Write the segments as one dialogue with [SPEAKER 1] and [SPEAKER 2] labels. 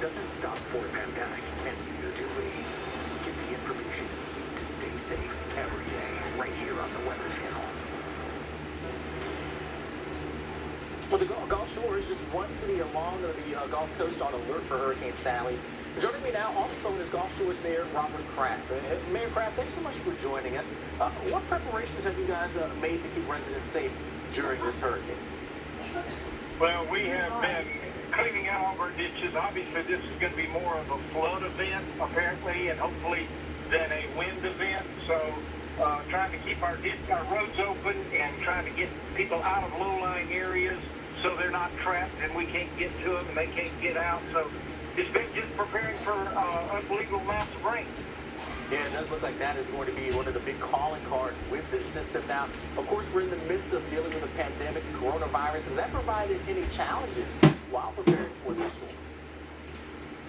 [SPEAKER 1] doesn't stop for a pandemic, and neither do we. Get the information you need to stay safe every day, right here on the Weather Channel.
[SPEAKER 2] Well, the Gulf Shore is just one city along the Gulf Coast on alert for Hurricane Sally. Joining me now on the phone is Gulf Shore's Mayor Robert Kraft. Mayor Kraft, thanks so much for joining us. What preparations have you guys made to keep residents safe during this hurricane?
[SPEAKER 3] Well, we have been cleaning out all of our ditches. Obviously, this is going to be more of a flood event, apparently, and hopefully than a wind event. So trying to keep our roads open and trying to get people out of low-lying areas so they're not trapped and we can't get to them and they can't get out. So it's been just preparing for unbelievable amounts of rain.
[SPEAKER 2] Yeah, it does look like that is going to be one of the big calling cards with this system. Now, of course, we're in the midst of dealing with a pandemic, the coronavirus. Has that provided any challenges while preparing for this storm?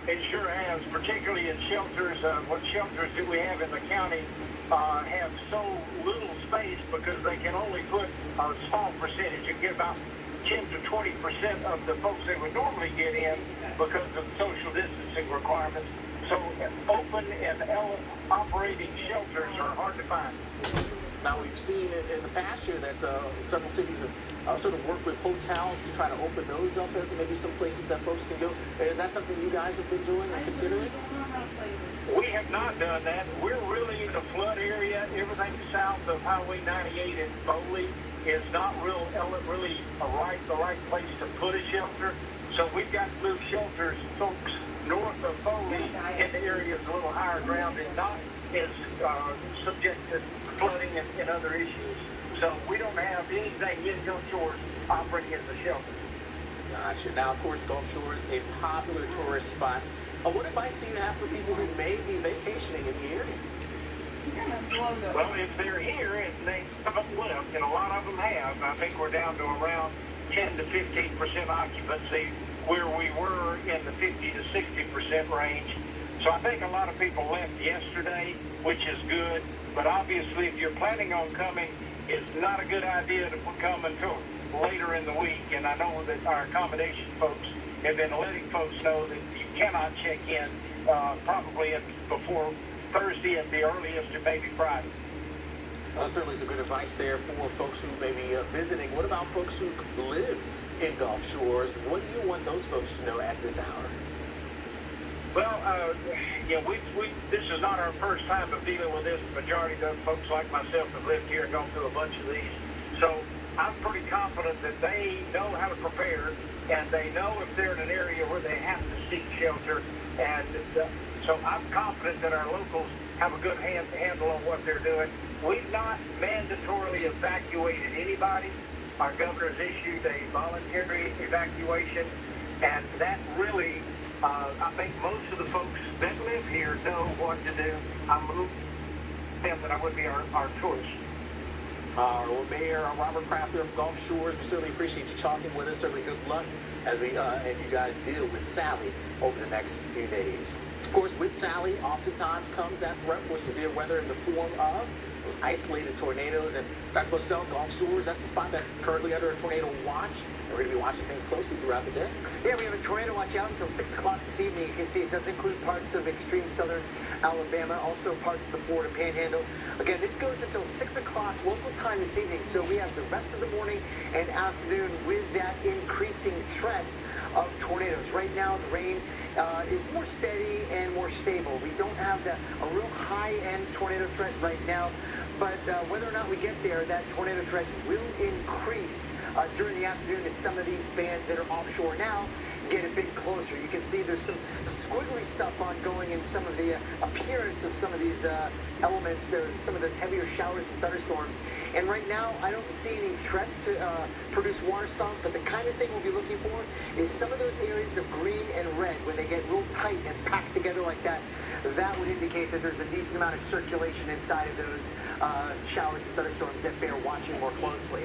[SPEAKER 3] It sure has, particularly in shelters. What shelters that we have in the county have so little space because they can only put a small percentage. You get about 10 to 20% of the folks they would normally get in because of social distancing requirements. So open and operating shelters are hard to find.
[SPEAKER 2] Now, we've seen in the past year that several cities have sort of worked with hotels to try to open those up as maybe some places that folks can go. Is that something you guys have been doing or considering?
[SPEAKER 3] We have not done that. We're really in the flood area. Everything south of Highway 98 in Foley is not really the right place to put a shelter. So we've got to move shelters, folks, north of Foley in the areas a little higher ground and not as subject to flooding and other issues. So we don't have anything in Gulf Shores operating as a shelter.
[SPEAKER 2] Gotcha. Now, of course, Gulf Shore is a popular tourist spot. What advice do you have for people who may be vacationing in the area?
[SPEAKER 3] Well, if they're here and they haven't left, and a lot of them have, I think we're down to around 10 to 15% occupancy, where we were in the 50 to 60% range. So I think a lot of people left yesterday, which is good. But obviously, if you're planning on coming, it's not a good idea to come until later in the week. And I know that our accommodation folks have been letting folks know that you cannot check in probably before Thursday at the earliest, or maybe Friday.
[SPEAKER 2] Certainly some good advice there for folks who may be visiting. What about folks who live in Gulf Shores? What do you want those folks to know at this hour?
[SPEAKER 3] Well, this is not our first time of dealing with this. The majority of folks like myself have lived here and gone through a bunch of these. So I'm pretty confident that they know how to prepare, and they know if they're in an area where they have to seek shelter. And so I'm confident that our locals have a good handle on what they're doing. We've not mandatorily evacuated anybody. Our governor's issued a voluntary evacuation, and that really, I think most of the folks that live here know what to do. I'm moving them that I would be our tourists.
[SPEAKER 2] Well, Mayor Robert Kraft of Gulf Shores, we certainly appreciate you talking with us. Certainly good luck as we and you guys deal with Sally over the next few days. Of course, with Sally, oftentimes comes that threat for severe weather in the form of those isolated tornadoes. And Dr. Postel, Gulf Shores, that's a spot that's currently under a tornado watch. And we're going to be watching things closely throughout the day.
[SPEAKER 4] Yeah, we have a tornado watch out until 6 o'clock this evening. You can see it does include parts of extreme southern Alabama, also parts of the Florida Panhandle. Again, this goes until 6 o'clock local time this evening. So we have the rest of the morning and afternoon with that increasing threat of tornadoes. Right now, the rain is more steady and more stable. We don't have a real high-end tornado threat right now, but whether or not we get there, that tornado threat will increase during the afternoon as some of these bands that are offshore now get a bit closer. You can see there's some squiggly stuff ongoing in some of the appearance of some of these elements. There's some of the heavier showers and thunderstorms. And right now, I don't see any threats to produce water storms, but the kind of thing we'll be looking for is some of those areas of green and red, when they get real tight and packed together like that, that would indicate that there's a decent amount of circulation inside of those showers and thunderstorms that bear watching more closely.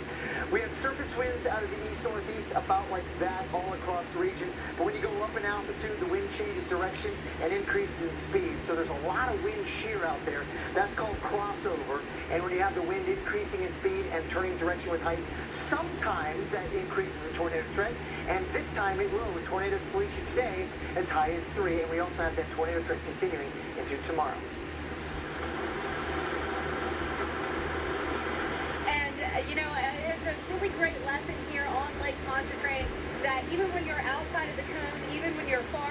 [SPEAKER 4] We have surface winds out of the east-northeast about like that all across the region, but when you go up in altitude, the wind changes direction and increases in speed. So there's a lot of wind shear out there. That's called crossover. And when you have the wind increasing in speed and turning direction with height, sometimes that increases the tornado threat. And this time it will, with tornadoes Felicia today as high as 3. And we also have that tornado threat continuing into tomorrow.